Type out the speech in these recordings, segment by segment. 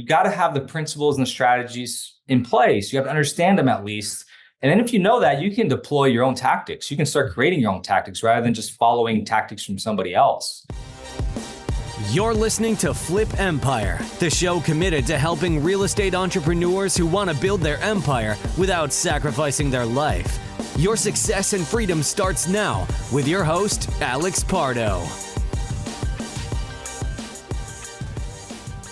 you got to have the principles and the strategies in place. You have to understand them at least. And then if you know that, you can deploy your own tactics. You can start creating your own tactics rather than just following tactics from somebody else. You're listening to Flip Empire, the show committed to helping real estate entrepreneurs who want to build their empire without sacrificing their life. Your success and freedom starts now with your host, Alex Pardo.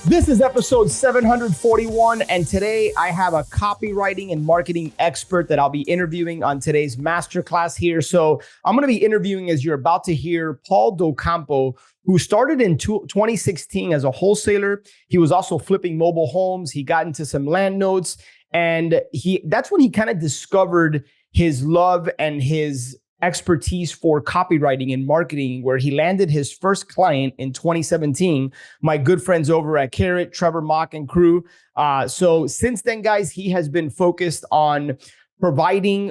This is episode 741, and today I have a copywriting and marketing expert that I'll be interviewing on today's masterclass here. So I'm going to be interviewing, as you're about to hear, Paul Do Campo, who started in 2016 as a wholesaler. He was also flipping mobile homes. He got into some land notes, and that's when he kind of discovered his love and his expertise for copywriting and marketing, where he landed his first client in 2017, my good friends over at Carrot, Trevor Mock and crew. So since then, guys, he has been focused on providing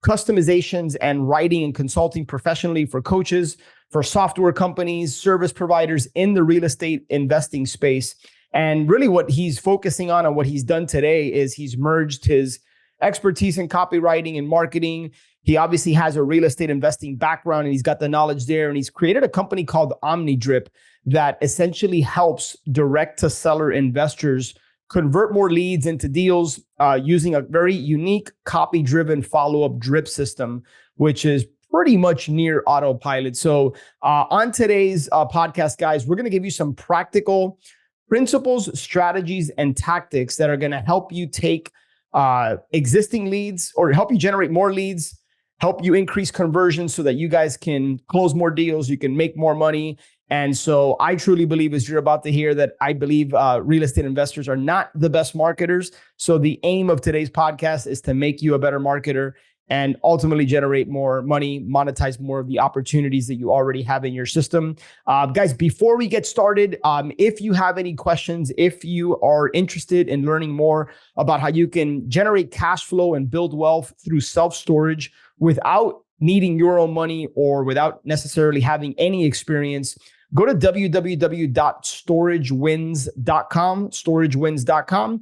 customizations and writing and consulting professionally for coaches, for software companies, service providers in the real estate investing space. And really what he's focusing on and what he's done today is he's merged his expertise in copywriting and marketing. He obviously has a real estate investing background and he's got the knowledge there. And he's created a company called OmniDrip that essentially helps direct to seller investors convert more leads into deals using a very unique copy-driven follow-up drip system, which is pretty much near autopilot. So on today's podcast, guys, we're going to give you some practical principles, strategies, and tactics that are going to help you take existing leads or help you generate more leads, help you increase conversions so that you guys can close more deals, you can make more money. And so I truly believe, as you're about to hear, that I believe real estate investors are not the best marketers. So the aim of today's podcast is to make you a better marketer and ultimately generate more money, monetize more of the opportunities that you already have in your system. Guys, before we get started, if you have any questions, if you are interested in learning more about how you can generate cash flow and build wealth through self-storage without needing your own money or without necessarily having any experience, go to www.storagewins.com.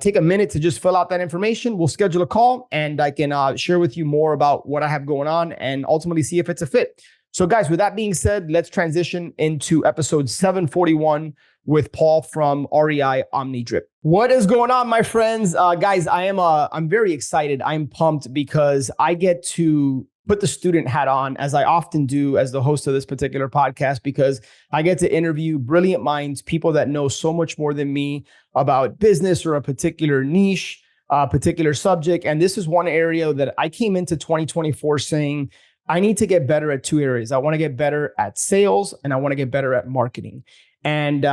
Take a minute to just fill out that information. We'll schedule a call and I can share with you more about what I have going on and ultimately see if it's a fit. So guys, with that being said, let's transition into episode 741 with Paul from REI OmniDrip. What is going on, my friends? Guys, I'm very excited. I'm pumped because I get to put the student hat on, as I often do as the host of this particular podcast, because I get to interview brilliant minds, people that know so much more than me about business or a particular niche, a particular subject. And this is one area that I came into 2024 saying, I need to get better at two areas. I want to get better at sales and I want to get better at marketing. And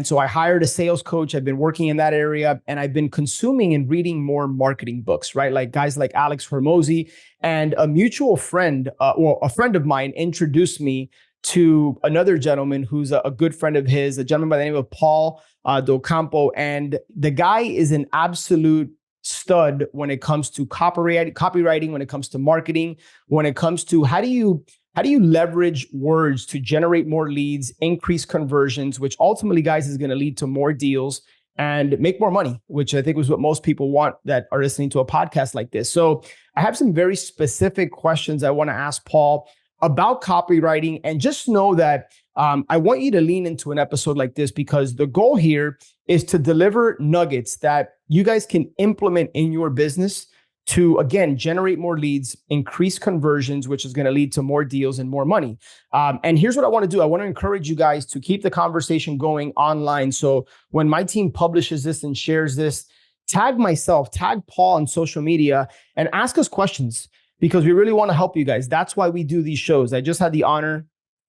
so I hired a sales coach. I've been working in that area and I've been consuming and reading more marketing books, right? Like guys like Alex Hormozy, and a mutual friend, a friend of mine introduced me to another gentleman who's a good friend of his, a gentleman by the name of Paul Do Campo. And the guy is an absolute stud when it comes to copywriting, when it comes to marketing, when it comes to how do you leverage words to generate more leads, increase conversions, which ultimately, guys, is going to lead to more deals and make more money, which I think was what most people want that are listening to a podcast like this. So I have some very specific questions I want to ask Paul about copywriting. And just know that I want you to lean into an episode like this because the goal here is to deliver nuggets that you guys can implement in your business to, again, generate more leads, increase conversions, which is going to lead to more deals and more money. And here's what I want to do. I want to encourage you guys to keep the conversation going online. So when my team publishes this and shares this, tag myself, tag Paul on social media and ask us questions because we really want to help you guys. That's why we do these shows. I just had the honor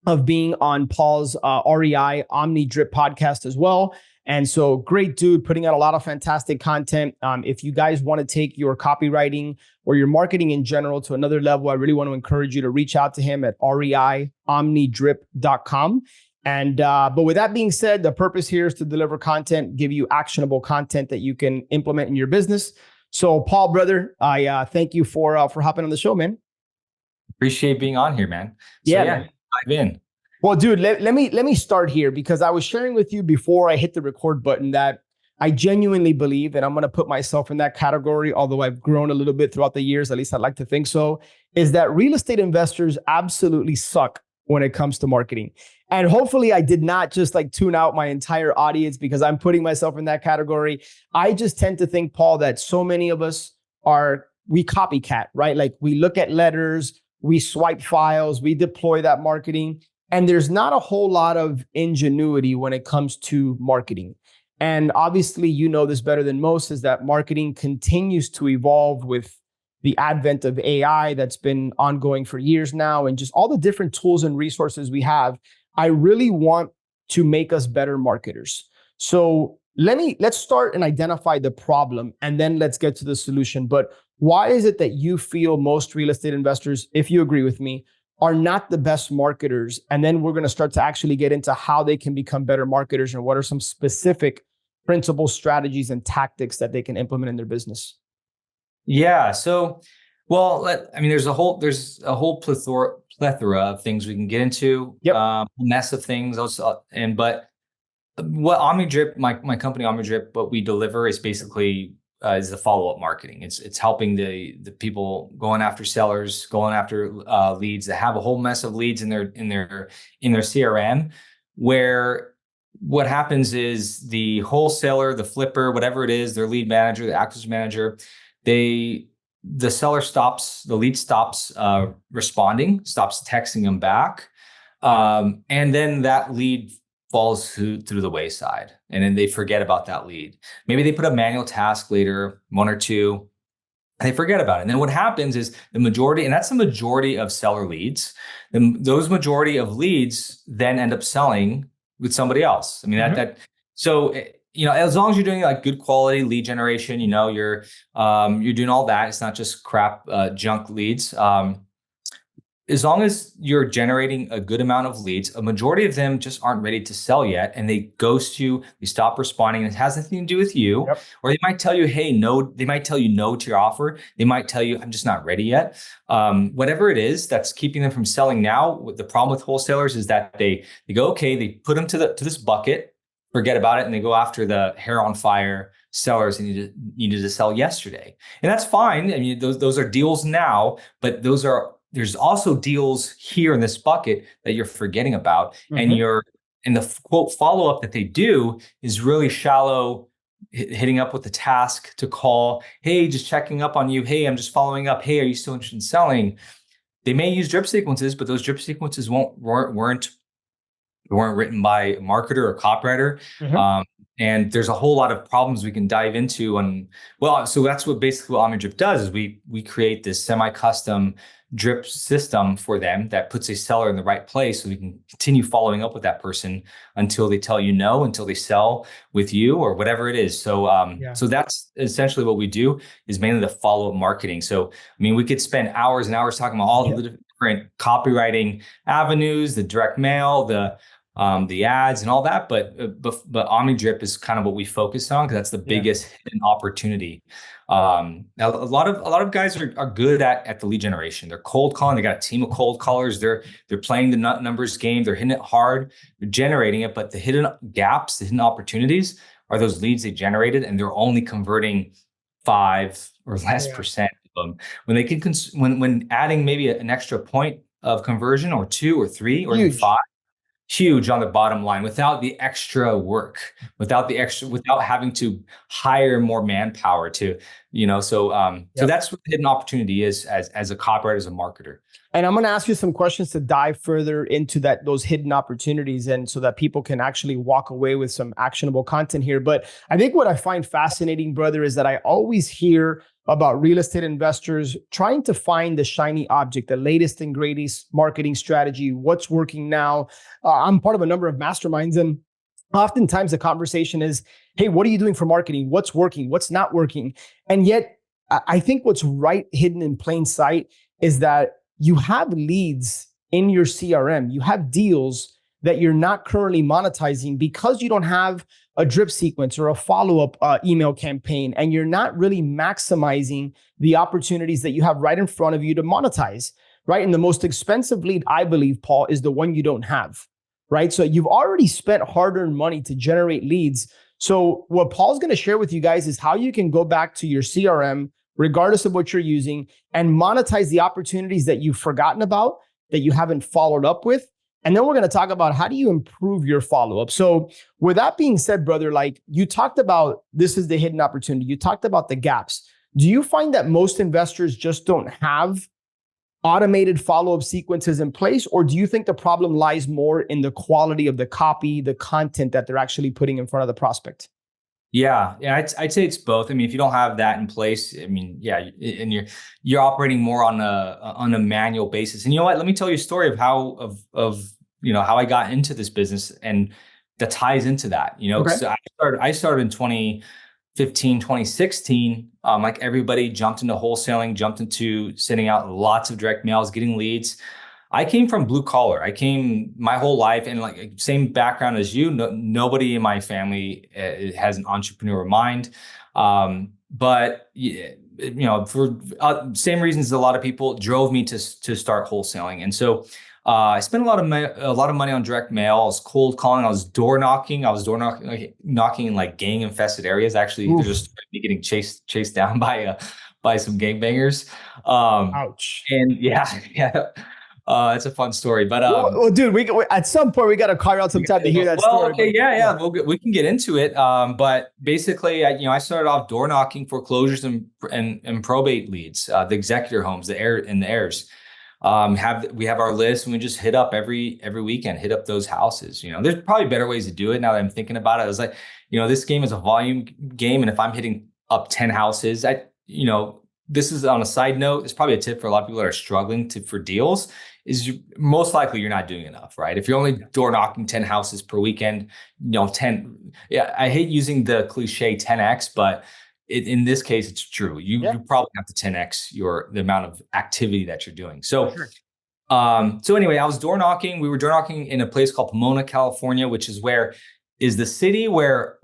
of being on Paul's REI OmniDrip podcast as well. And so great dude, putting out a lot of fantastic content. If you guys want to take your copywriting or your marketing in general to another level, I really want to encourage you to reach out to him at reiomnidrip.com. And but with that being said, the purpose here is to deliver content, give you actionable content that you can implement in your business. So Paul, brother, I thank you for hopping on the show, man. Appreciate being on here, man. So, yeah, dive in. Well, dude, let me start here because I was sharing with you before I hit the record button that I genuinely believe, and I'm going to put myself in that category, although I've grown a little bit throughout the years, at least I'd like to think so, is that real estate investors absolutely suck when it comes to marketing. And hopefully I did not just like tune out my entire audience because I'm putting myself in that category. I just tend to think, Paul, that so many of us we copycat, right? Like we look at letters, we swipe files, we deploy that marketing, and there's not a whole lot of ingenuity when it comes to marketing. And obviously, you know this better than most, is that marketing continues to evolve with the advent of AI that's been ongoing for years now, and just all the different tools and resources we have. I really want to make us better marketers. So let's start and identify the problem, and then let's get to the solution. But why is it that you feel most real estate investors, if you agree with me, are not the best marketers? And then we're going to start to actually get into how they can become better marketers and what are some specific principles, strategies, and tactics that they can implement in their business. Yeah. So, well, I mean, there's a whole plethora of things we can get into. Yep. Mess of things. But what OmniDrip, my company OmniDrip, what we deliver is basically is the follow-up marketing. It's helping the people going after sellers, going after leads that have a whole mess of leads in their CRM, where what happens is the wholesaler, the flipper, whatever it is, their lead manager, the acquisition manager, the lead stops responding, stops texting them back, and then that lead falls through the wayside, and then they forget about that lead. Maybe they put a manual task later, one or two, and they forget about it. And then what happens is the majority, and that's the majority of seller leads, those majority of leads then end up selling with somebody else. I mean, so, you know, as long as you're doing like good quality lead generation, you know, you're doing all that. It's not just crap, junk leads. As long as you're generating a good amount of leads, a majority of them just aren't ready to sell yet, and they ghost you, they stop responding, and it has nothing to do with you. Yep. Or they might tell you, hey, no, they might tell you no to your offer. They might tell you, I'm just not ready yet. Whatever it is that's keeping them from selling now, the problem with wholesalers is that they go, okay, they put them to this bucket, forget about it, and they go after the hair on fire sellers who needed to sell yesterday. And that's fine. I mean, those are deals now, but there's also deals here in this bucket that you're forgetting about. And the quote follow-up that they do is really shallow, hitting up with the task to call, hey, just checking up on you. Hey, I'm just following up. Hey, are you still interested in selling? They may use drip sequences, but those drip sequences weren't written by a marketer or copywriter. And there's a whole lot of problems we can dive into. And well, so that's what basically what OmniDrip does is we create this semi-custom drip system for them that puts a seller in the right place, so we can continue following up with that person until they tell you no, until they sell with you or whatever it is. So so that's essentially what we do, is mainly the follow-up marketing. So I mean, we could spend hours and hours talking about all the different copywriting avenues, the direct mail, the ads and all that, but OmniDrip is kind of what we focus on, because that's the biggest hidden opportunity. Now a lot of guys are good at the lead generation. They're cold calling. They got a team of cold callers. They're playing the numbers game. They're hitting it hard. They're generating it, but the hidden gaps, the hidden opportunities are those leads they generated, and they're only converting 5 or less percent of them. When they can when adding maybe an extra point of conversion, or 2 or 3 or even 5. Huge on the bottom line, without the extra work, without having to hire more manpower to, you know, so that's what the hidden opportunity is as a copywriter, as a marketer. And I'm going to ask you some questions to dive further into those hidden opportunities, and so that people can actually walk away with some actionable content here. But I think what I find fascinating, brother, is that I always hear about real estate investors trying to find the shiny object, the latest and greatest marketing strategy, what's working now. I'm part of a number of masterminds, and oftentimes the conversation is, hey, what are you doing for marketing? What's working? What's not working? And yet I think what's right hidden in plain sight is that you have leads in your CRM. You have deals that you're not currently monetizing because you don't have a drip sequence or a follow-up email campaign, and you're not really maximizing the opportunities that you have right in front of you to monetize, right? And the most expensive lead, I believe, Paul, is the one you don't have, right? So you've already spent hard-earned money to generate leads. So what So what Paul's going to share with you guys is how you can go back to your CRM, regardless of what you're using, and monetize the opportunities that you've forgotten about, that you haven't followed up with. And then we're going to talk about how do you improve your follow-up. So with that being said, brother, like you talked about, this is the hidden opportunity. You talked about the gaps. Do you find that most investors just don't have automated follow-up sequences in place? Or do you think the problem lies more in the quality of the copy, the content that they're actually putting in front of the prospect? Yeah, I'd say it's both. I mean, if you don't have that in place, I mean, yeah, and you're operating more on a manual basis. And you know what? Let me tell you a story of how how I got into this business, and that ties into that. Okay. So I started in 2015, 2016. Like everybody, jumped into wholesaling, jumped into sending out lots of direct mails, getting leads. I came from blue collar. I came my whole life, and like same background as you. Nobody in my family has an entrepreneur mind, but for same reasons a lot of people drove me to start wholesaling. And so I spent a lot of money on direct mail. I was cold calling. I was door knocking. Knocking in like gang infested areas. Actually, they're just getting chased down by some gangbangers. Ouch. And yeah. It's a fun story, but well, dude, we at some point we got to carve out some time to hear that story. Okay, yeah, we can get into it. But basically, I started off door knocking, foreclosures and probate leads, the executor homes, the heirs. We have our list, and we just hit up every weekend, hit up those houses. There's probably better ways to do it now that I'm thinking about it. I was like, this game is a volume game, and if I'm hitting up 10 houses, this is on a side note. It's probably a tip for a lot of people that are struggling for deals. Most likely you're not doing enough, right? If you're only door knocking 10 houses per weekend, 10. Yeah, I hate using the cliche 10x, but in this case, it's true. You probably have to 10x the amount of activity that you're doing. So, so anyway, I was door knocking. We were door knocking in a place called Pomona, California, which is the city where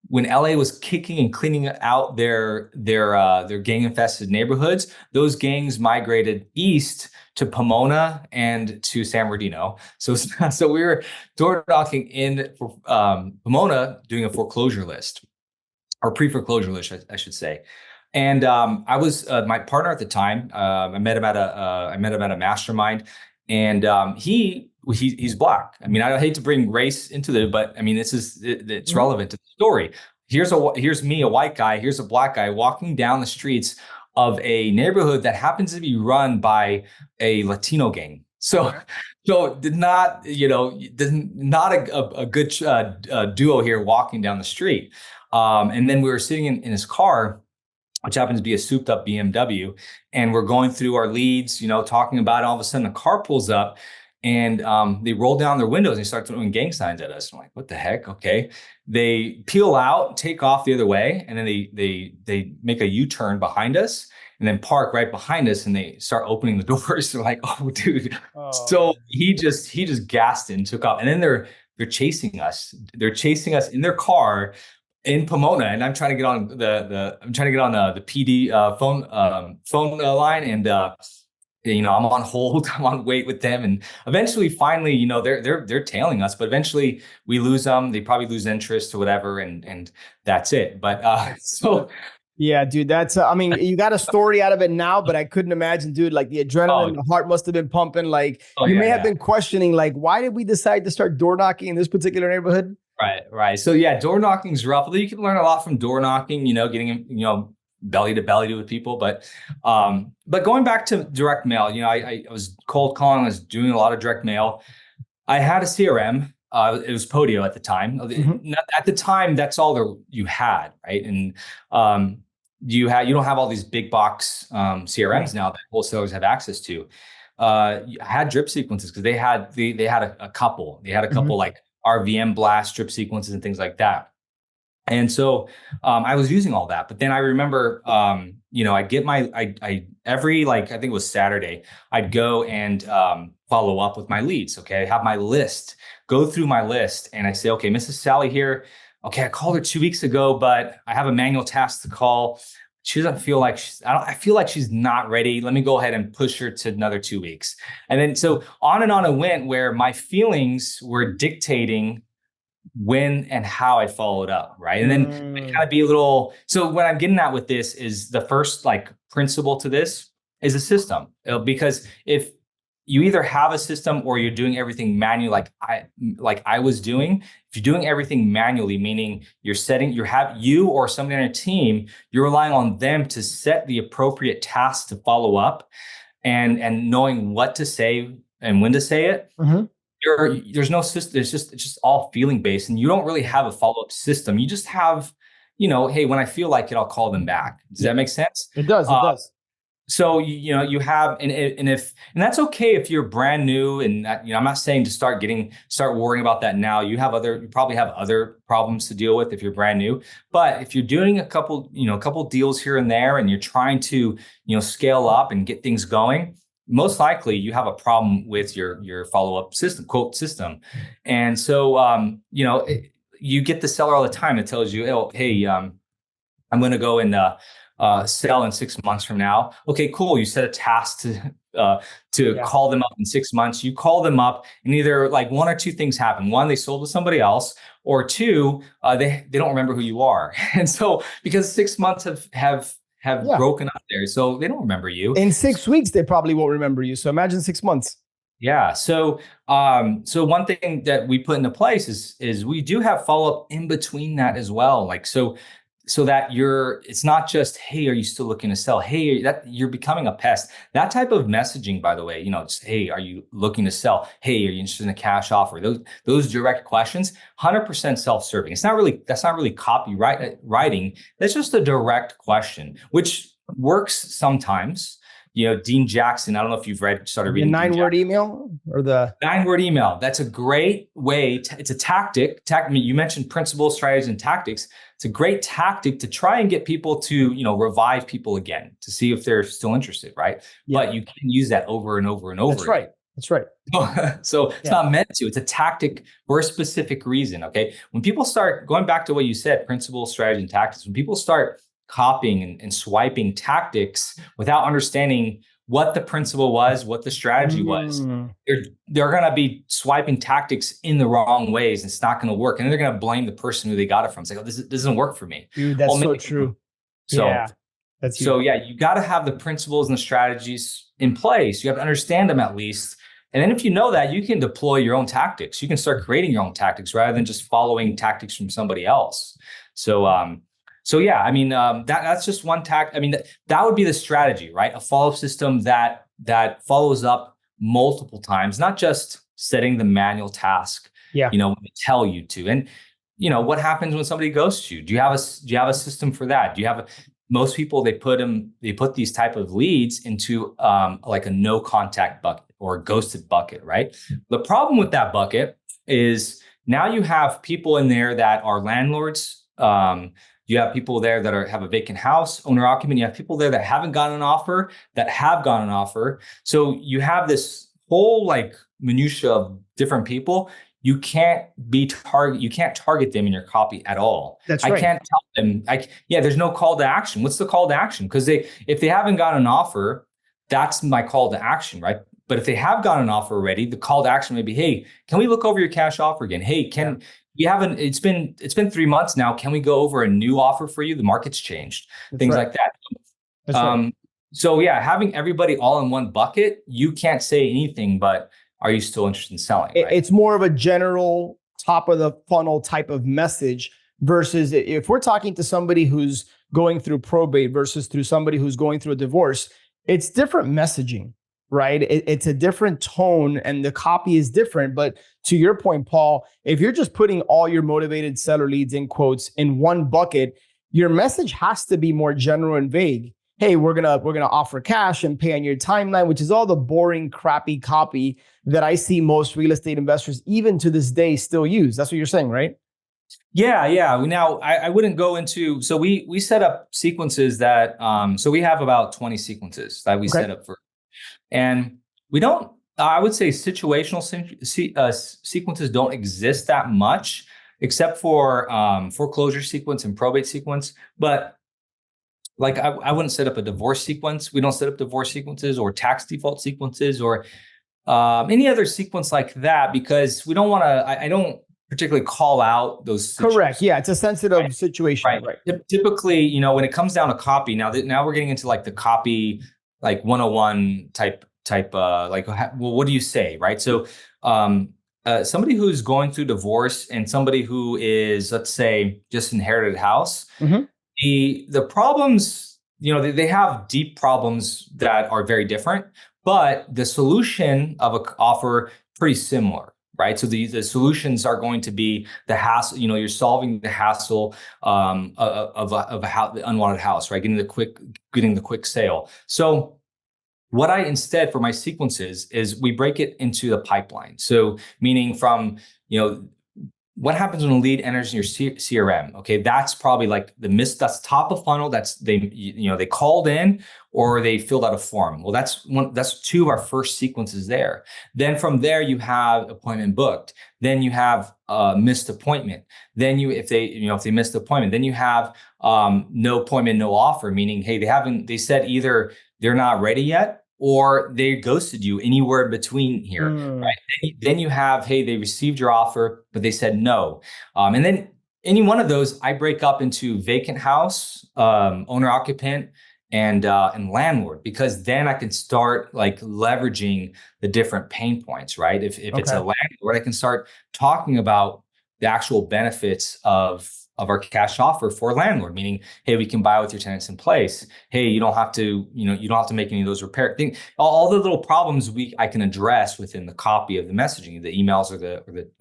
when LA was kicking and cleaning out their gang infested neighborhoods, those gangs migrated east to Pomona and to San Bernardino. So we were door knocking in Pomona, doing a foreclosure list, or pre-foreclosure list, I should say. And I was my partner at the time. I met him at a mastermind, and he's Black. I mean, I hate to bring race into it, but I mean, it's relevant to the story. Here's me, a white guy. Here's a Black guy walking down the streets of a neighborhood that happens to be run by a Latino gang. So not a good duo here walking down the street. And then we were sitting in his car, which happens to be a souped up BMW, and we're going through our leads, talking about it. All of a sudden a car pulls up, and they roll down their windows and start throwing gang signs at us. I'm like, what the heck? Okay. They peel out, take off the other way, and then they make a U-turn behind us and then park right behind us, and they start opening the doors. They're like, oh, dude. So he just gassed and took off. And then they're chasing us. They're chasing us in their car in Pomona, and I'm trying to get on the PD phone line, and I'm on hold, I'm on wait with them, and eventually, finally, they're tailing us, but eventually we lose them. They probably lose interest or whatever, and that's it. But so. Yeah, dude, that's, you got a story out of it now, but I couldn't imagine, dude, like the adrenaline, the heart must have been pumping. Like you may have been questioning, like, why did we decide to start door knocking in this particular neighborhood? Right. So yeah, door knocking is rough. Although you can learn a lot from door knocking, getting, belly to belly with people. But going back to direct mail, I was cold calling, I was doing a lot of direct mail. I had a CRM. It was Pardo at the time. Mm-hmm. At the time, that's all you had, right? And you don't have all these big box CRMs now that wholesalers have access to. You had drip sequences because they had a couple. They had a couple like RVM blast drip sequences and things like that. And so I was using all that. But then I remember, I get every, I think it was Saturday, I'd go and follow up with my leads. Okay. I have my list, go through my list, and I say, okay, Mrs. Sally here. Okay. I called her 2 weeks ago, but I have a manual task to call. She doesn't feel like I feel like she's not ready. Let me go ahead and push her to another 2 weeks. And then so on and on it went, where my feelings were dictating when and how I followed up, right? And then kind of be a little, so what I'm getting at with this is the first like principle to this is a system. Because if you either have a system or you're doing everything manually, like I was doing. If you're doing everything manually, meaning you or somebody on your team, you're relying on them to set the appropriate tasks to follow up, and knowing what to say and when to say it. There's no system. It's just all feeling based, and you don't really have a follow-up system. You just have, hey, when I feel like it, I'll call them back. Does that make sense? It does. It does. So, you have, and that's okay if you're brand new, and I'm not saying to start worrying about that now. You probably have other problems to deal with if you're brand new. But if you're doing a couple deals here and there, and you're trying to, scale up and get things going, most likely you have a problem with your follow-up system, quote system. And so, you get the seller all the time that tells you, oh, hey, I'm going to go and, sell in 6 months from now. Okay, cool. You set a task to call them up in 6 months. You call them up, and either like one or two things happen. One, they sold to somebody else, or two, they don't remember who you are. And so because 6 months have broken up there, so they don't remember you. In 6 weeks, they probably won't remember you. So imagine 6 months. Yeah. So one thing that we put into place is we do have follow-up in between that as well. Like, so that it's not just, hey, are you still looking to sell? Hey, that you're becoming a pest. That type of messaging, by the way, just, hey, are you looking to sell? Hey, are you interested in a cash offer? Those direct questions, 100% self-serving. That's not really copywriting. That's just a direct question, which works sometimes. Dean Jackson, I don't know if you've started reading. The 9-word email or the 9-word email. That's a great way. It's a tactic. You mentioned principles, strategies, and tactics. It's a great tactic to try and get people to, revive people again, to see if they're still interested, right? Yeah. But you can use that over and over and over. That's right. That's right. So it's not meant to. It's a tactic for a specific reason, okay? When people start, going back to what you said, principles, strategy, and tactics, when people start copying and swiping tactics without understanding what the principle was, what the strategy was, they're going to be swiping tactics in the wrong ways. It's not going to work. And then they're going to blame the person who they got it from. It's like, oh, this doesn't work for me. Dude, that's so true. So, you got to have the principles and the strategies in place. You have to understand them at least. And then if you know that, you can deploy your own tactics. You can start creating your own tactics rather than just following tactics from somebody else. That's just one tact. That would be the strategy, right? A follow-up system that follows up multiple times, not just setting the manual task, when they tell you to. And, what happens when somebody ghosts you? Do you have a system for that? Most people, they put these type of leads into like a no contact bucket or a ghosted bucket, right? The problem with that bucket is now you have people in there that are landlords. You have people there that have a vacant house, owner occupant. You have people there that haven't gotten an offer, that have gotten an offer. So you have this whole like minutia of different people. You can't target them in your copy at all. That's right. I can't tell them. There's no call to action. What's the call to action? Because if they haven't gotten an offer, that's my call to action, right? But if they have gotten an offer already, the call to action may be, hey, can we look over your cash offer again? Hey, it's been 3 months now. Can we go over a new offer for you? The market's changed. Things like that. That's right. So having everybody all in one bucket, you can't say anything but, are you still interested in selling? Right? It's more of a general top of the funnel type of message versus if we're talking to somebody who's going through probate versus through somebody who's going through a divorce, it's different messaging, right? It's a different tone and the copy is different. But to your point, Paul, if you're just putting all your motivated seller leads in quotes in one bucket, your message has to be more general and vague. Hey, we're gonna offer cash and pay on your timeline, which is all the boring, crappy copy that I see most real estate investors, even to this day, still use. That's what you're saying, right? Yeah. Now, I wouldn't go into, so we set up sequences that, so we have about 20 sequences that we set up for, and we don't, I would say situational sequences don't exist that much, except for foreclosure sequence and probate sequence. But like, I wouldn't set up a divorce sequence. We don't set up divorce sequences or tax default sequences or any other sequence like that, because we don't want to, particularly call out those Correct. Yeah, it's a sensitive situation, right. right? Typically, when it comes down to copy, now we're getting into like the copy, like 101 type, well, what do you say, right? So, somebody who's going through divorce and somebody who is, let's say, just inherited a house, Mm-hmm. the problems, they have deep problems that are very different, but the solution of an offer pretty similar, right? So the solutions are going to be the hassle. You're solving the hassle of a house, the unwanted house, right? Getting the quick sale. So what I instead for my sequences is we break it into the pipeline. So meaning from, what happens when a lead enters in your CRM? Okay, that's probably like that's top of funnel. That's they called in or they filled out a form. Well, that's two of our first sequences there. Then from there you have appointment booked. Then you have missed appointment. Then if they missed the appointment, then you have no appointment, no offer. Meaning, hey, they said either they're not ready yet or they ghosted you, anywhere in between here, right? Then you have, hey, they received your offer, but they said no. And then any one of those, I break up into vacant house, owner occupant, and landlord, because then I can start like leveraging the different pain points, right? If it's a landlord, I can start talking about the actual benefits of our cash offer for a landlord, meaning, hey, we can buy with your tenants in place. Hey, you don't have to make any of those repair things. All the little problems I can address within the copy of the messaging, the emails or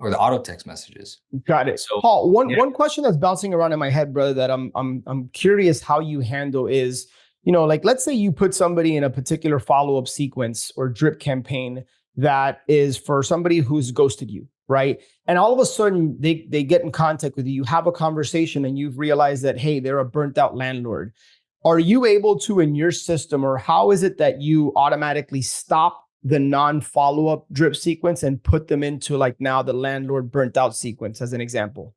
the auto text messages. Got it. So, Paul, one question that's bouncing around in my head, brother, that I'm curious how you handle is, like let's say you put somebody in a particular follow-up sequence or drip campaign that is for somebody who's ghosted you, right? And all of a sudden they get in contact with you, you have a conversation and you've realized that, hey, they're a burnt out landlord. Are you able to, in your system, or how is it that you automatically stop the non-follow-up drip sequence and put them into like now the landlord burnt out sequence as an example?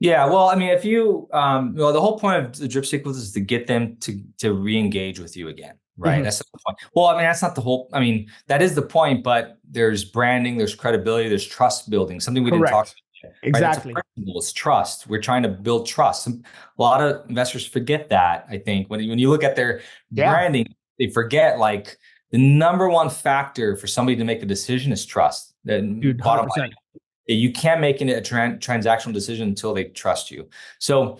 Yeah, well, I mean, if you, the whole point of the drip sequence is to get them to re-engage with you again, right? Mm-hmm. That's the point. Well, I mean, that's not the whole. I mean, that is the point, but there's branding, there's credibility, there's trust building. Something we didn't talk about. Exactly. Right? It's trust. We're trying to build trust. A lot of investors forget that. I think when you look at their branding, they forget like the number one factor for somebody to make a decision is trust. Dude, bottom 100%. line. You can't make a transactional decision until they trust you. So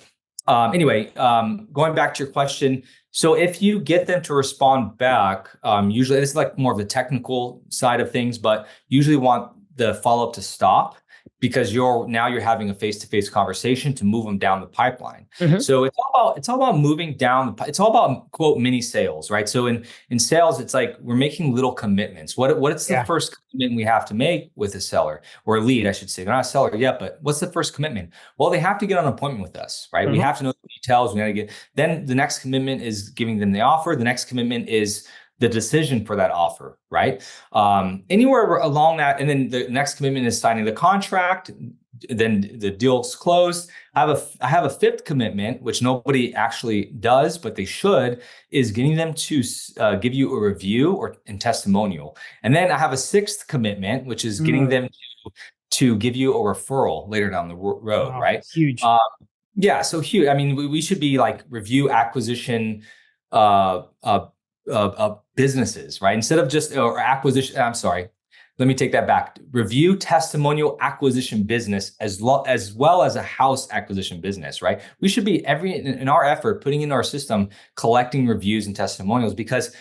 anyway, going back to your question. So if you get them to respond back, usually this is like more of the technical side of things, but usually want the follow-up to stop because you're having a face-to-face conversation to move them down the pipeline. Mm-hmm. So it's all about moving down. It's all about quote mini sales, right? So in sales, it's like we're making little commitments. What's the first commitment we have to make with a seller or a lead, I should say? They're not a seller yet, but what's the first commitment? Well, they have to get on an appointment with us, right? Mm-hmm. We have to know the details. We got to get. Then the next commitment is giving them the offer. The next commitment is the decision for that offer, right? Anywhere along that, and then the next commitment is signing the contract. Then the deal's closed. I have a fifth commitment, which nobody actually does, but they should, is getting them to give you a review and testimonial. And then I have a sixth commitment, which is getting them to give you a referral later down the road, right? Huge. Yeah, so huge. I mean, we should be like review acquisition businesses, right? Instead of just or acquisition. I'm sorry. Let me take that back. Review testimonial acquisition business as well as a house acquisition business, right? We should be in our effort putting in our system collecting reviews and testimonials because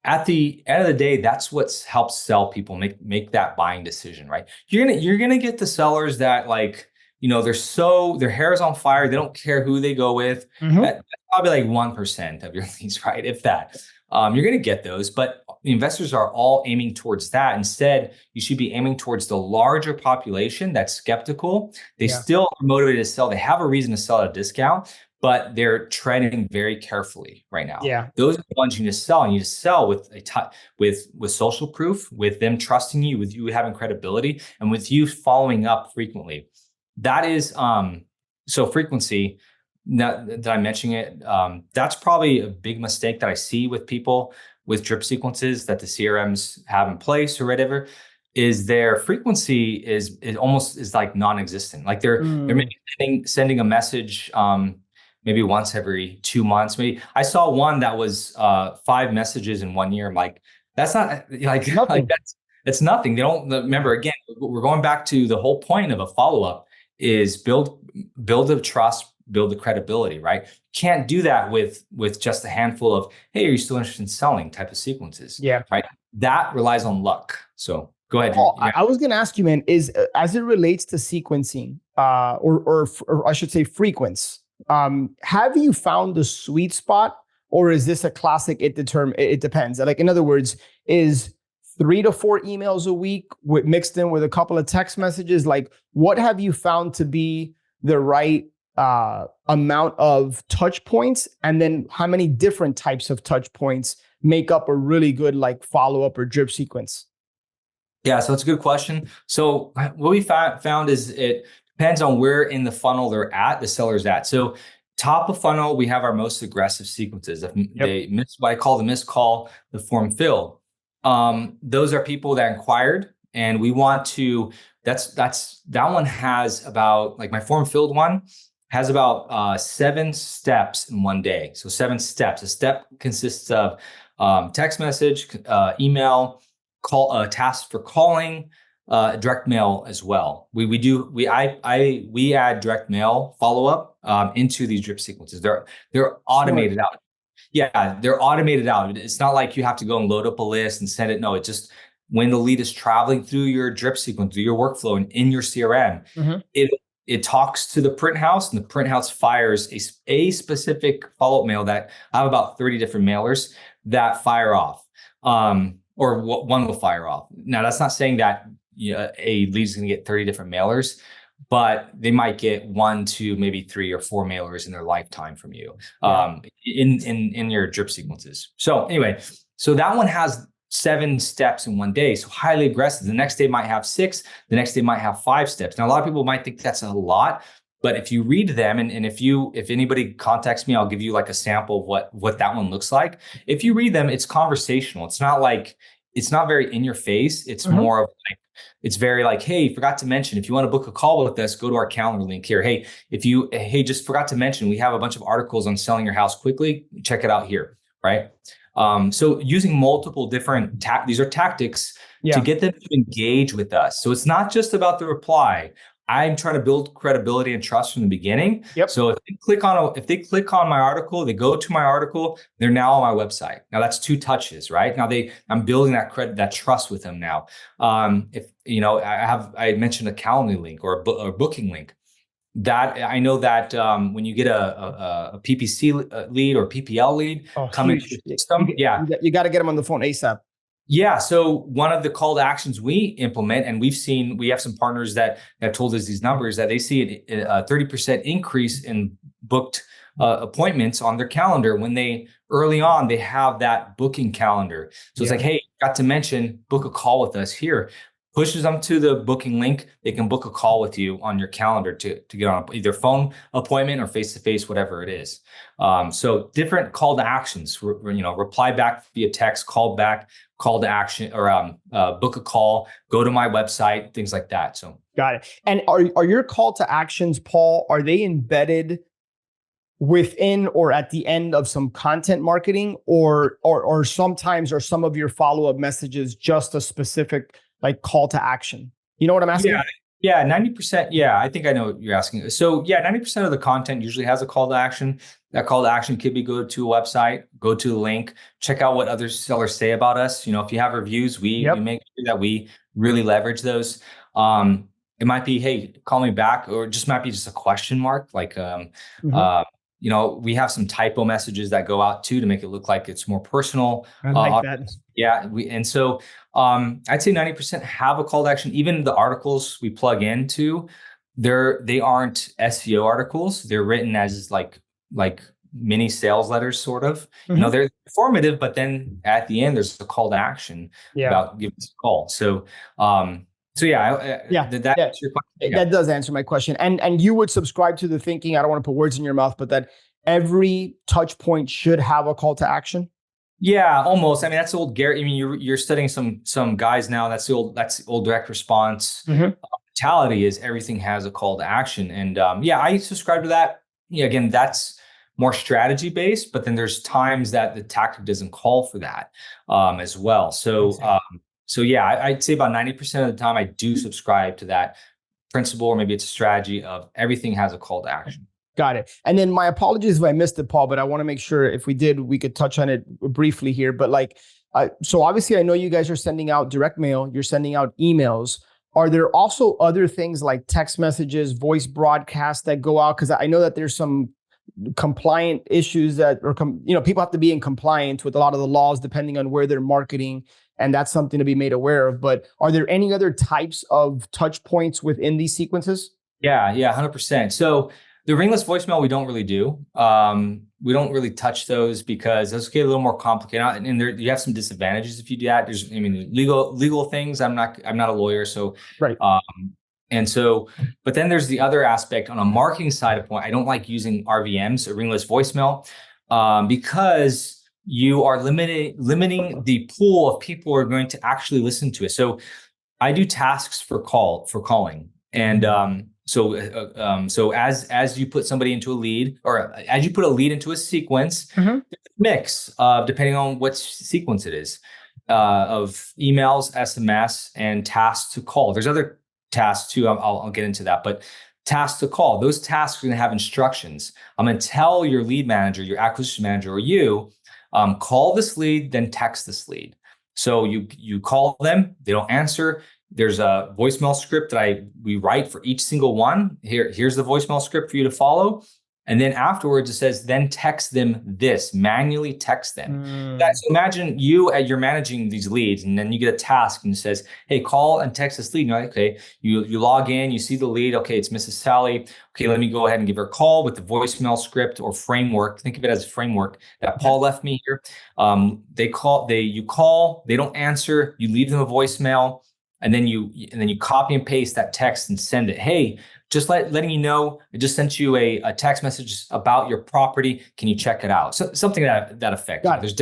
at the end of the day, that's what helps sell people make that buying decision, right? You're gonna get the sellers that like their hair is on fire. They don't care who they go with. Mm-hmm. That's probably like 1% of your leads, right? If that. You're going to get those, but the investors are all aiming towards that. Instead, you should be aiming towards the larger population that's skeptical. They still are motivated to sell. They have a reason to sell at a discount, but they're treading very carefully right now. Yeah. Those are the ones you need to sell. You need to sell with with social proof, with them trusting you, with you having credibility, and with you following up frequently. That is so frequency. Now that I'm mentioning it, that's probably a big mistake that I see with people with drip sequences that the CRMs have in place or whatever. is their frequency is almost is like non-existent. Like they're Mm. maybe sending a message maybe once every 2 months. Maybe I saw one that was 5 messages in 1 year. I'm like, that's not like like Nothing. that's nothing. They don't remember. Again, we're going back to the whole point of a follow-up is build the trust, build the credibility, right? Can't do that with just a handful of, hey, are you still interested in selling type of sequences, Yeah. right? That relies on luck. So go ahead. Paul, I was going to ask you, man, is as it relates to sequencing, or I should say frequency, have you found the sweet spot, or is this a classic? It depends. Like, in other words, is 3 to 4 emails a week mixed in with a couple of text messages? Like, what have you found to be the right amount of touch points, and then how many different types of touch points make up a really good like follow up or drip sequence? Yeah, so it's a good question. So what we found is it depends on where in the funnel they're at, the seller's at. So top of funnel, we have our most aggressive sequences. They miss what I call the missed call, the form fill. Those are people that inquired, and we want to. That one has about, like, my form filled one has about 7 steps in one day. So 7 steps. A step consists of text message, email, call, task for calling, direct mail as well. We add direct mail follow up into these drip sequences. They're automated out. Yeah, they're automated out. It's not like you have to go and load up a list and send it. No, it just, when the lead is traveling through your drip sequence, through your workflow and in your CRM, it talks to the print house, and the print house fires a specific follow-up mail that I have about 30 different mailers that fire off, or one will fire off. Now, that's not saying that a lead is going to get 30 different mailers, but they might get 1 to maybe 3 or 4 mailers in their lifetime from you, in your drip sequences. So anyway, so that one has 7 steps in one day. So highly aggressive. The next day might have 6. The next day might have 5 steps. Now, a lot of people might think that's a lot, but if you read them, and if anybody contacts me, I'll give you like a sample of what that one looks like. If you read them, it's conversational. It's not very in your face. It's more of like, it's very like, hey, forgot to mention, if you want to book a call with us, go to our calendar link here. Hey, just forgot to mention, we have a bunch of articles on selling your house quickly. Check it out here, right? So using multiple different these are tactics to get them to engage with us. So it's not just about the reply. I'm trying to build credibility and trust from the beginning. So if they click on my article, they go to my article, they're now on my website. Now that's 2 touches, right? Now I'm building that trust with them now. If I mentioned a calendar link or a booking link. That I know that when you get a PPC lead or PPL lead coming to your system, you got to get them on the phone ASAP. Yeah. So one of the call to actions we implement, and we have some partners that have told us these numbers, that they see a 30% increase in booked appointments on their calendar when early on they have that booking calendar. So it's like, hey, got to mention, book a call with us here. Pushes them to the booking link. They can book a call with you on your calendar to get on either phone appointment or face-to-face, whatever it is. So different call to actions, reply back via text, call back, call to action, or book a call, go to my website, things like that. So got it. And are your call to actions, Paul, are they embedded within or at the end of some content marketing, or sometimes are some of your follow-up messages just a specific like call to action? You know what I'm asking? Yeah, 90%. Yeah, I think I know what you're asking. So 90% of the content usually has a call to action. That call to action could be go to a website, go to the link, check out what other sellers say about us. If you have reviews, we make sure that we really leverage those. It might be, hey, call me back, or just might be just a question mark. Like, we have some typo messages that go out too to make it look like it's more personal. I like that. Yeah, I'd say 90% have a call to action. Even the articles we plug into, they aren't SEO articles. They're written as like mini sales letters, sort of. They're informative, but then at the end there's a call to action about giving us a call. So did that answer your question? That does answer my question. And you would subscribe to the thinking, I don't want to put words in your mouth, but that every touch point should have a call to action? Yeah, almost. I mean, that's old Gary. I mean, you're studying some guys now. That's the old direct response mentality, is everything has a call to action. And yeah, I subscribe to that. Yeah, again, that's more strategy based, but then there's times that the tactic doesn't call for that as well. So yeah, I'd say about 90% of the time I do subscribe to that principle, or maybe it's a strategy of everything has a call to action. Got it. And then my apologies if I missed it, Paul, but I want to make sure if we did, we could touch on it briefly here. But like, so obviously I know you guys are sending out direct mail, you're sending out emails. Are there also other things like text messages, voice broadcasts that go out? Because I know that there's some compliant issues that are, people have to be in compliance with a lot of the laws depending on where they're marketing. And that's something to be made aware of. But are there any other types of touch points within these sequences? Yeah, 100%. So the ringless voicemail, we don't really do. We don't really touch those because those get a little more complicated. And there, you have some disadvantages if you do that. There's, I mean, legal things. I'm not a lawyer, so right. And so, but then there's the other aspect on a marketing side of point. I don't like using RVMs, or ringless voicemail, because you are limiting the pool of people who are going to actually listen to it. So I do tasks for calling, and so as you put somebody into a lead, or as you put a lead into a sequence, mix depending on what sequence it is, of emails, SMS, and tasks to call. There's other tasks too. I'll get into that, but tasks to call. Those tasks are going to have instructions. I'm going to tell your lead manager, your acquisition manager, or you, call this lead, then text this lead. So you call them, they don't answer. There's a voicemail script that we write for each single one. Here's the voicemail script for you to follow. And then afterwards it says, then text them this, manually text them. So imagine you're managing these leads, and then you get a task and it says, hey, call and text this lead. And you're like, okay, you log in, you see the lead. Okay, it's Mrs. Sally. Okay, let me go ahead and give her a call with the voicemail script or framework. Think of it as a framework that Paul left me here. You call, they don't answer, you leave them a voicemail, and then you copy and paste that text and send it. Hey, just letting you know, I just sent you a text message about your property. Can you check it out? So something that effect. There's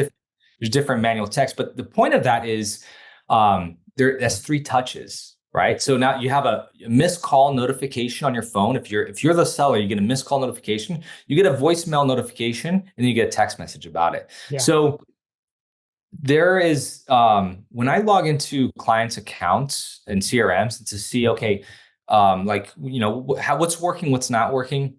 different manual text, but the point of that is that's 3 touches, right? So now you have a missed call notification on your phone. If you're the seller, you get a missed call notification, you get a voicemail notification, and then you get a text message about it. Yeah. So there is, when I log into clients' accounts and CRMs to see, okay, what's working, what's not working.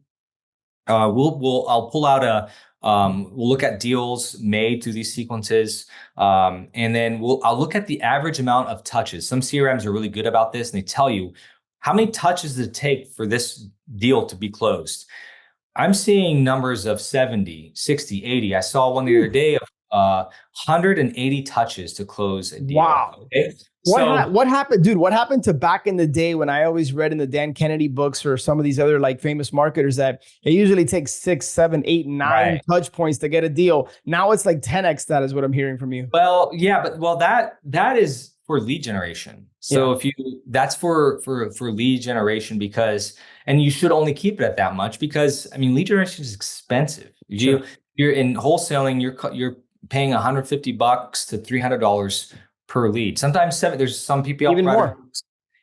I'll pull out we'll look at deals made through these sequences. And then I'll look at the average amount of touches. Some CRMs are really good about this, and they tell you how many touches does it take for this deal to be closed. I'm seeing numbers of 70, 60, 80. I saw one the other day of 180 touches to close a deal. Wow. Okay? What happened, dude? What happened to back in the day when I always read in the Dan Kennedy books or some of these other like famous marketers that it usually takes 6, 7, 8, 9 touch points to get a deal. Now it's like 10x. That is what I'm hearing from you. Well, yeah, but that is for lead generation. So that's for lead generation, because, and you should only keep it at that much, because I mean, lead generation is expensive. You're in wholesaling, you're paying $150 to $300 per lead. Sometimes there's some people even more.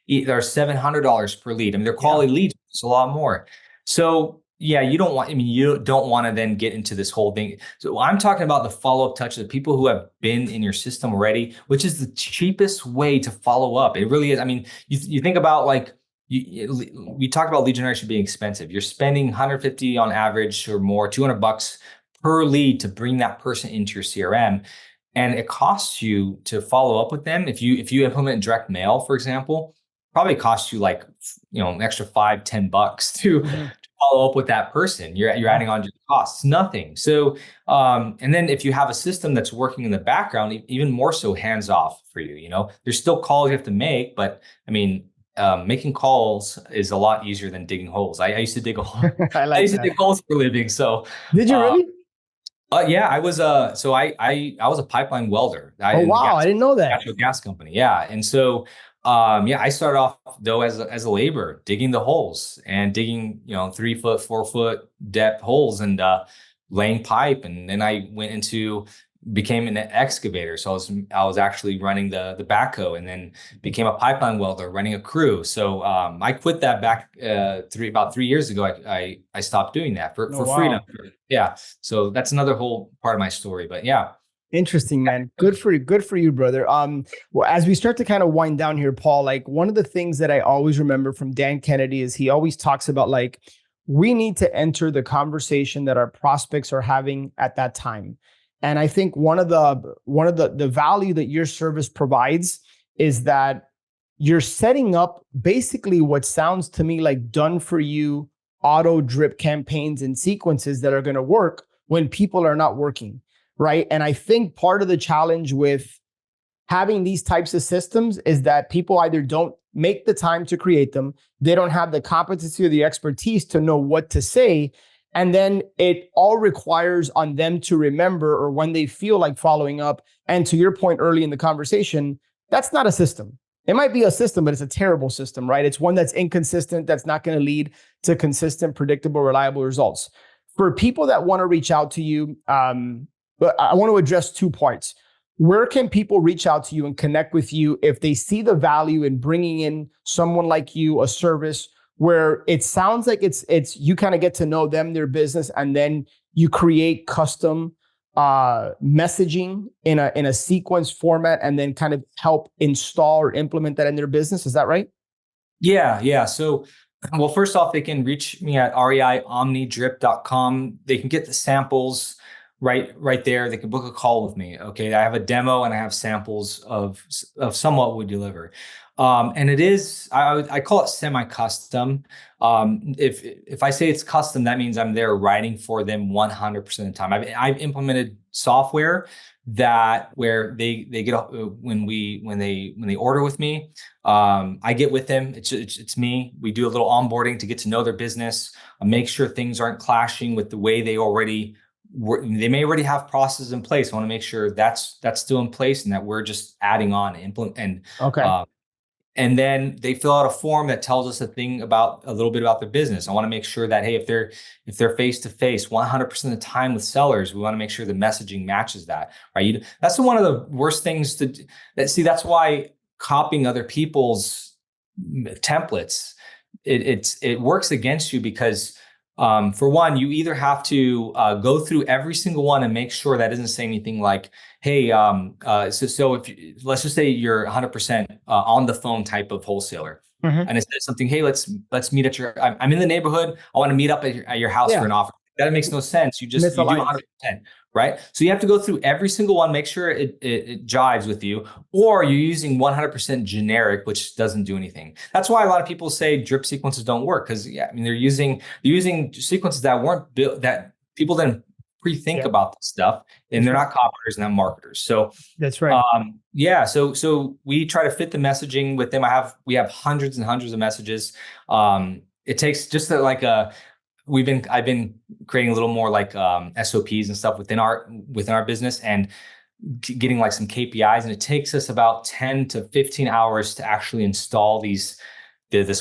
They're $700 per lead. I mean, they're quality leads. It's a lot more. So yeah, you don't want to then get into this whole thing. So I'm talking about the follow-up touch of the people who have been in your system already, which is the cheapest way to follow up. It really is. I mean, you think about like, we talked about lead generation being expensive. You're spending $150 on average or more, $200 per lead to bring that person into your CRM. And it costs you to follow up with them. If you implement direct mail, for example, probably costs you like, an extra $5-10 to follow up with that person. You're adding on to the costs, nothing. So, and then if you have a system that's working in the background, even more so hands off for you, there's still calls you have to make, but I mean, making calls is a lot easier than digging holes. I used to dig a hole. I used to dig holes for a living. So did you really? Yeah, I was I was a pipeline welder. Oh wow, I didn't know that. Natural gas company, yeah. And so I started off though as a laborer, digging the holes and digging 3 foot, 4 foot depth holes and laying pipe. And then I went into became an excavator. So I was actually running the backhoe, and then became a pipeline welder, running a crew. So I quit that back about 3 years ago. I stopped doing that for freedom. Yeah. So that's another whole part of my story. But yeah. Interesting, man. Good for you. Good for you, brother. Well, as we start to kind of wind down here, Paul, like one of the things that I always remember from Dan Kennedy is he always talks about like, we need to enter the conversation that our prospects are having at that time. And I think one of the value that your service provides is that you're setting up basically what sounds to me like done for you auto drip campaigns and sequences that are going to work when people are not working. Right. And I think part of the challenge with having these types of systems is that people either don't make the time to create them, they don't have the competency or the expertise to know what to say. And then it all requires on them to remember, or when they feel like following up. And to your point early in the conversation, that's not a system. It might be a system, but it's a terrible system, right? It's one that's inconsistent, that's not going to lead to consistent, predictable, reliable results. For people that want to reach out to you, but I want to address 2 parts. Where can people reach out to you and connect with you if they see the value in bringing in someone like you, a service where it sounds like it's you kind of get to know them, their business, and then you create custom messaging in a sequence format, and then kind of help install or implement that in their business? Is that right? Yeah. So, well, first off, they can reach me at reiomnidrip.com. They can get the samples right there. They can book a call with me. Okay. I have a demo and I have samples of somewhat we deliver. And it is, I call it semi-custom. If I say it's custom, that means I'm there writing for them 100% of the time. I've implemented software where they get when they order with me, I get with them. It's me. We do a little onboarding to get to know their business, make sure things aren't clashing with the way they may already have processes in place. I want to make sure that's still in place, and that we're just adding on and then they fill out a form that tells us a little bit about their business. I want to make sure that, hey, if they're face to face 100% of the time with sellers, we want to make sure the messaging matches that, right? That's one of the worst things that's why copying other people's templates, it works against you, because for one, you either have to go through every single one and make sure that doesn't say anything like, hey, so if let's just say you're 100% on the phone type of wholesaler, and it says something, hey, let's meet at I'm in the neighborhood, I want to meet up at your house for an offer. That makes no sense. You do 100%, right? So you have to go through every single one, make sure it jives with you, or you're using 100% generic, which doesn't do anything. That's why a lot of people say drip sequences don't work, because they're using sequences that weren't built, that people didn't pre-think about this stuff, and they're not copywriters and not marketers. So that's right. So we try to fit the messaging with them. We have hundreds and hundreds of messages. It takes just I've been creating a little more like SOPs and stuff within our business, and getting like some KPIs. And it takes us about 10 to 15 hours to actually install this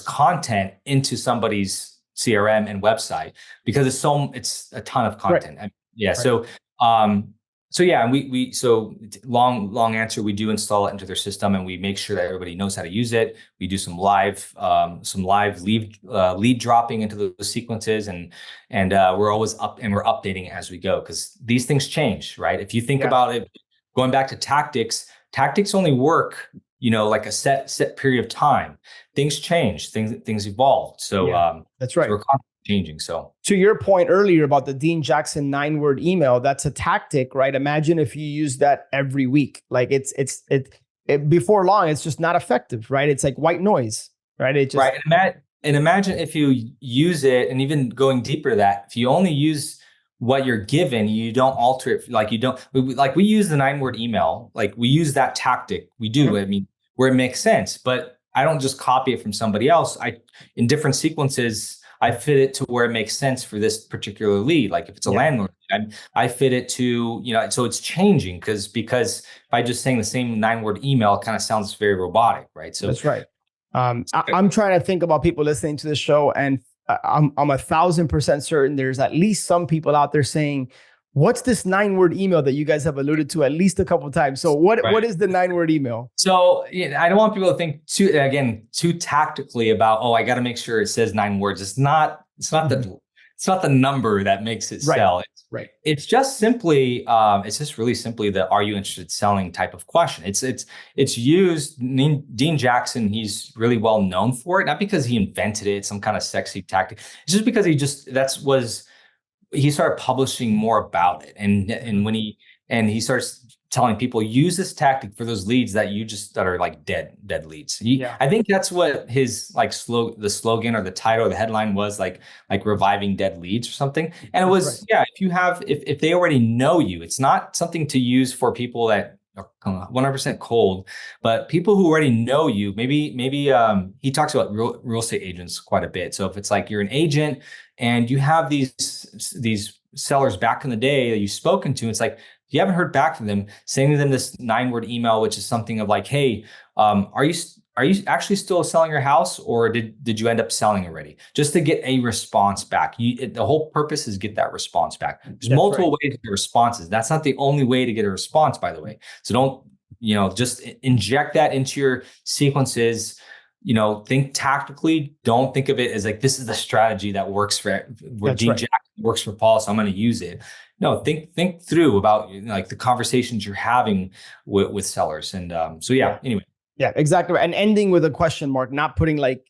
content into somebody's CRM and website, because it's a ton of content. Right. So long answer, we do install it into their system, and we make sure that everybody knows how to use it. We do some live lead dropping into the sequences, and we're always we're updating it as we go, because these things change, right? If you think about it, going back to tactics only work, like a set period of time. Things change, things evolve. So that's right. So we're constantly changing. So to your point earlier about the Dean Jackson 9-word email, that's a tactic, right? Imagine if you use that every week. Like it before long, it's just not effective, right? It's like white noise, right? And imagine if you use it, and even going deeper to that, if you only use what you're given, you don't alter it. We use the 9-word email, like we use that tactic. We do, I mean, where it makes sense, but I don't just copy it from somebody else. In different sequences, I fit it to where it makes sense for this particular lead. Like if it's a landlord, I fit it to, so it's changing because by just saying the same 9-word email, it kind of sounds very robotic, right? So that's right. I'm trying to think about people listening to this show, and I'm 1,000% certain there's at least some people out there saying, What's this 9-word email that you guys have alluded to at least a couple of times? So what is the 9-word email? So I don't want people to think too tactically about, oh, I got to make sure it says 9 words. It's not the number that makes it sell. It's just really simply the "Are you interested in selling?" type of question. It's used. Dean Jackson, he's really well known for it, not because he invented it, some kind of sexy tactic. It's just because he started publishing more about it, and when he starts telling people, use this tactic for those leads that are like dead leads. I think that's what his the slogan or the title or the headline was, like reviving dead leads or something. And it was, if they already know you, it's not something to use for people that are 100% cold, but people who already know you. Maybe he talks about real estate agents quite a bit. So if it's like you're an agent and you have these sellers back in the day that you've spoken to, it's like, you haven't heard back from them, sending them this 9-word email, which is something of like, hey, are you actually still selling your house, or did you end up selling already? Just to get a response back. The whole purpose is get that response back. There's multiple ways to get responses. That's not the only way to get a response, by the way. So don't, just inject that into your sequences. Think tactically. Don't think of it as like, this is the strategy that works for Dean Jackson, works for Paul, so I'm going to use it. No, think through about like the conversations you're having with sellers. And anyway. Yeah, exactly. And ending with a question mark, not putting like,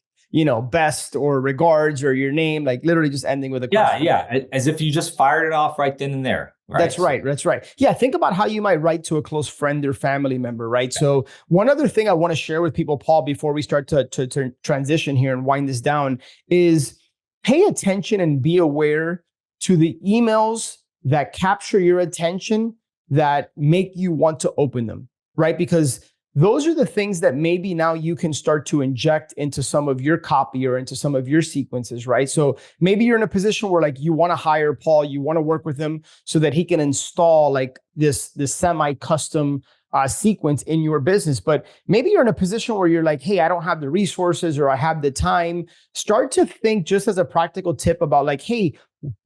best or regards or your name, like literally just ending with a question. Yeah. As if you just fired it off right then and there. Right? That's right. Yeah. Think about how you might write to a close friend or family member, right? Yeah. So one other thing I want to share with people, Paul, before we start to transition here and wind this down, is pay attention and be aware to the emails that capture your attention, that make you want to open them, right? Because those are the things that maybe now you can start to inject into some of your copy or into some of your sequences, right? So maybe you're in a position where like you want to hire Paul, you want to work with him so that he can install like this semi-custom sequence in your business. But maybe you're in a position where you're like, hey, I don't have the resources or I have the time. Start to think, just as a practical tip, about like, hey,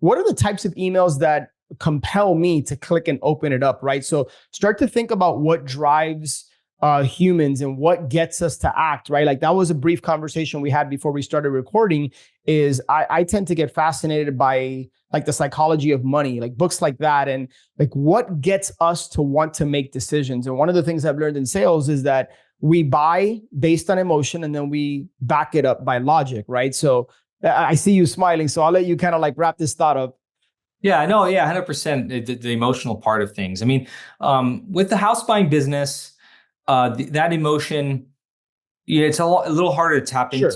what are the types of emails that compel me to click and open it up, right? So start to think about what drives humans and what gets us to act, right? Like that was a brief conversation we had before we started recording. Is I tend to get fascinated by like the psychology of money, like books like that, and like what gets us to want to make decisions. And one of the things I've learned in sales is that we buy based on emotion and then we back it up by logic, right? So I see you smiling, so I'll let you kind of like wrap this thought up. Yeah, no, yeah, 100%. The emotional part of things. I mean, with the house buying business, that emotion, it's a little harder to tap into.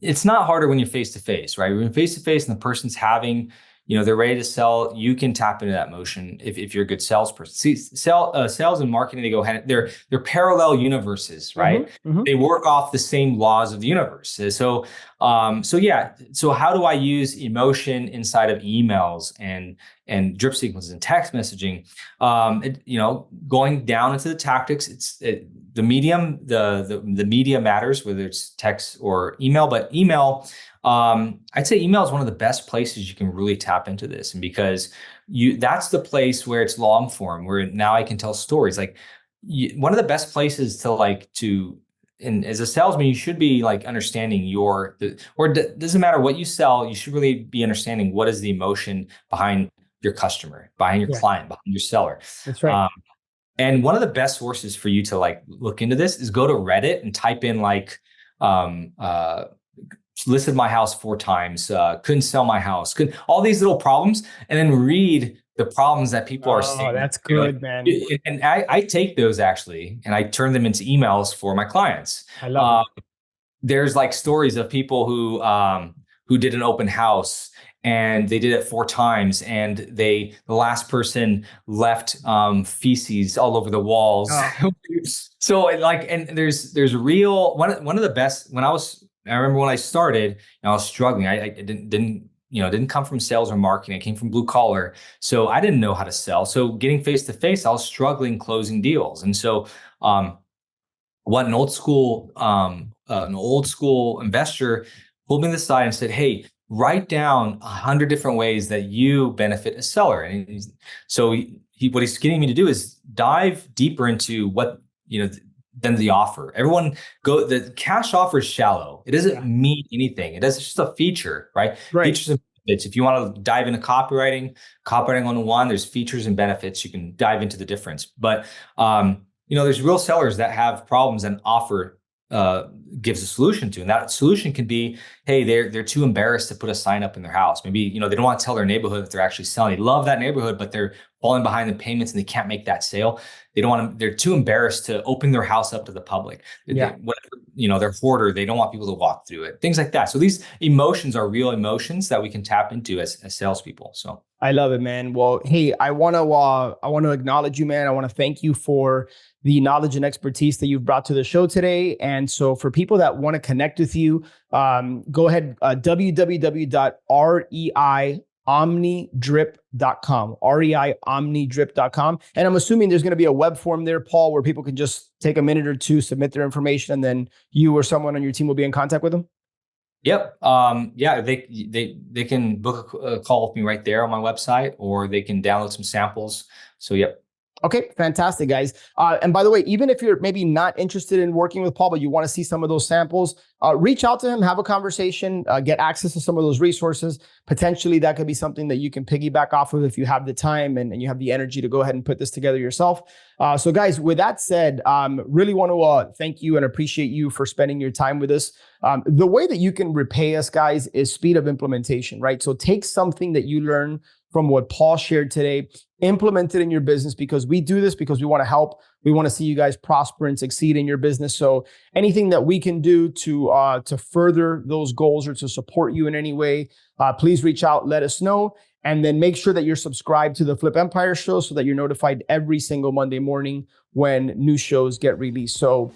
It's not harder when you're face to face, right? When you're face to face and the person's having, they're ready to sell, you can tap into that emotion if you're a good salesperson. See, sales and marketing, they go hand. They're parallel universes, right? Mm-hmm. They work off the same laws of the universe. So how do I use emotion inside of emails and drip sequences and text messaging? Going down into the tactics, the medium, the media matters, whether it's text or email, but email, I'd say email is one of the best places you can really tap into this. And because that's the place where it's long form, where now I can tell stories. Like one of the best places and as a salesman, you should be like understanding doesn't matter what you sell, you should really be understanding what is the emotion behind your customer, behind your client, behind your seller. That's right. And one of the best sources for you to like look into this is go to Reddit and type in like, listed my house 4 times, couldn't sell my house, all these little problems, and then read the problems that people are saying. Oh, that's good, man. And I take those actually, and I turn them into emails for my clients. I love it. There's like stories of people who did an open house and they did it 4 times, and the last person left feces all over the walls. Oh. So like, and there's real one of the best. I remember when I started, I was struggling. I didn't come from sales or marketing. I came from blue collar, so I didn't know how to sell. So getting face to face, I was struggling closing deals. And so, what an old school investor pulled me to the side and said, "Hey, write down 100 different ways that you benefit a seller. And so what he's getting me to do is dive deeper into what, than the offer. The cash offer is shallow. It doesn't mean anything. It's just a feature, right? Features and benefits. If you want to dive into copywriting 101, there's features and benefits. You can dive into the difference. But, there's real sellers that have problems and offer gives a solution to. And that solution can be, hey, they're too embarrassed to put a sign up in their house. Maybe, they don't want to tell their neighborhood that they're actually selling. They love that neighborhood, but they're falling behind in payments and they can't make that sale. They're too embarrassed to open their house up to the public. They're hoarder. They don't want people to walk through it. Things like that. So these emotions are real emotions that we can tap into as salespeople. So I love it, man. Well, hey, I want to acknowledge you, man. I want to thank you for the knowledge and expertise that you've brought to the show today. And so for people that want to connect with you, go ahead, www.reiomnidrip.com, reiomnidrip.com. And I'm assuming there's going to be a web form there, Paul, where people can just take a minute or two, submit their information, and then you or someone on your team will be in contact with them. Yep. They can book a call with me right there on my website, or they can download some samples. So, yep. Okay, fantastic, guys. And by the way, even if you're maybe not interested in working with Paul, but you want to see some of those samples, reach out to him, have a conversation, get access to some of those resources. Potentially, that could be something that you can piggyback off of if you have the time and you have the energy to go ahead and put this together yourself. So guys, with that said, really want to thank you and appreciate you for spending your time with us. The way that you can repay us, guys, is speed of implementation, right? So take something that you learn from what Paul shared today, implement it in your business, because we do this because we want to help. We want to see you guys prosper and succeed in your business. So anything that we can do to further those goals or to support you in any way, please reach out, let us know. And then make sure that you're subscribed to the Flip Empire show so that you're notified every single Monday morning when new shows get released. So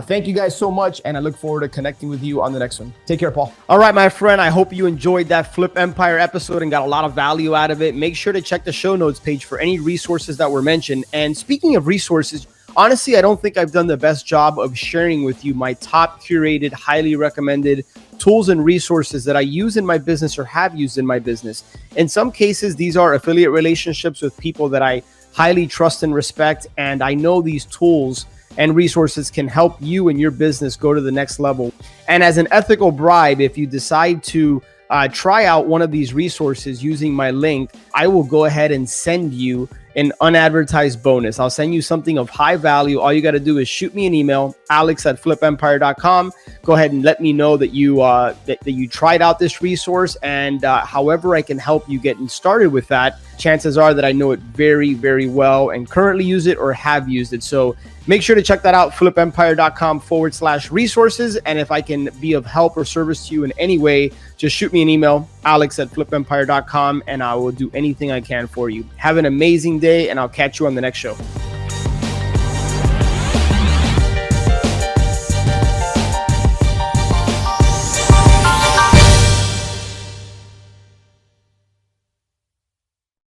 thank you guys so much. And I look forward to connecting with you on the next one. Take care, Paul. All right, my friend, I hope you enjoyed that Flip Empire episode and got a lot of value out of it. Make sure to check the show notes page for any resources that were mentioned. And speaking of resources, honestly, I don't think I've done the best job of sharing with you my top curated, highly recommended tools and resources that I use in my business or have used in my business. In some cases, these are affiliate relationships with people that I highly trust and respect. And I know these tools and resources can help you and your business go to the next level. And as an ethical bribe, if you decide to try out one of these resources using my link, I will go ahead and send you an unadvertised bonus. I'll send you something of high value. All you got to do is shoot me an email, alex@flipempire.com. Go ahead and let me know that you tried out this resource, and however I can help you getting started with that. Chances are that I know it very, very well and currently use it or have used it. So make sure to check that out, flipempire.com/resources. And if I can be of help or service to you in any way, just shoot me an email, alex@flipempire.com, and I will do anything I can for you. Have an amazing day, and I'll catch you on the next show.